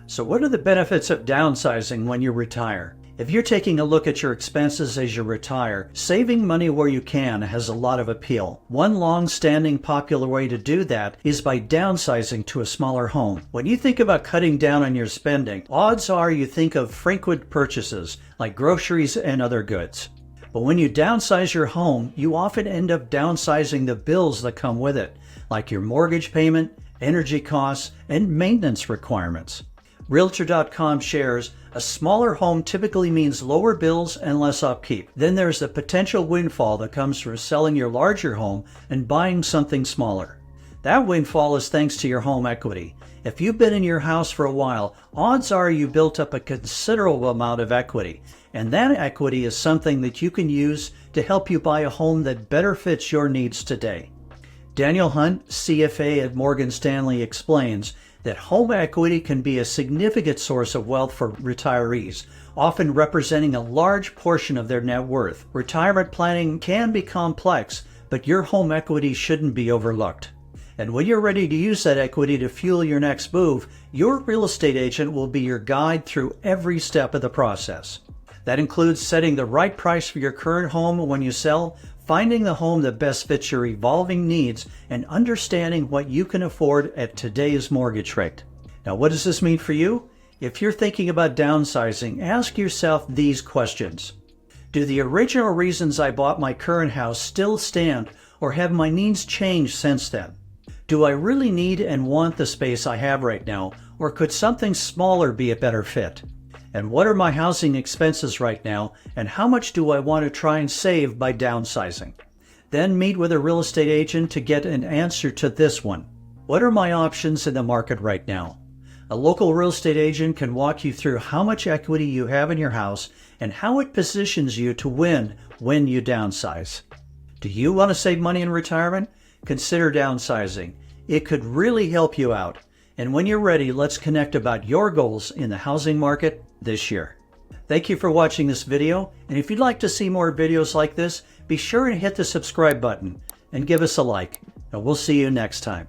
So what are the benefits of downsizing when you retire? If you're taking a look at your expenses as you retire, saving money where you can has a lot of appeal. One long-standing popular way to do that is by downsizing to a smaller home. When you think about cutting down on your spending, odds are you think of frequent purchases like groceries and other goods. But when you downsize your home, you often end up downsizing the bills that come with it, like your mortgage payment, energy costs, and maintenance requirements. Realtor.com shares a smaller home typically means lower bills and less upkeep. Then there's the potential windfall that comes from selling your larger home and buying something smaller. That windfall is thanks to your home equity. If you've been in your house for a while, odds are you built up a considerable amount of equity, and that equity is something that you can use to help you buy a home that better fits your needs today. Daniel Hunt, CFA at Morgan Stanley, explains that home equity can be a significant source of wealth for retirees, often representing a large portion of their net worth. Retirement planning can be complex, but your home equity shouldn't be overlooked. And when you're ready to use that equity to fuel your next move, your real estate agent will be your guide through every step of the process. That includes setting the right price for your current home when you sell, finding the home that best fits your evolving needs, and understanding what you can afford at today's mortgage rate. Now, what does this mean for you? If you're thinking about downsizing, ask yourself these questions. Do the original reasons I bought my current house still stand, or have my needs changed since then? Do I really need and want the space I have right now, or could something smaller be a better fit? And what are my housing expenses right now, and how much do I want to try and save by downsizing? Then meet with a real estate agent to get an answer to this one. What are my options in the market right now? A local real estate agent can walk you through how much equity you have in your house and how it positions you to win when you downsize. Do you want to save money in retirement? Consider downsizing. It could really help you out. And when you're ready, let's connect about your goals in the housing market this year. Thank you for watching this video, and if you'd like to see more videos like this, be sure and hit the subscribe button and give us a like, and we'll see you next time.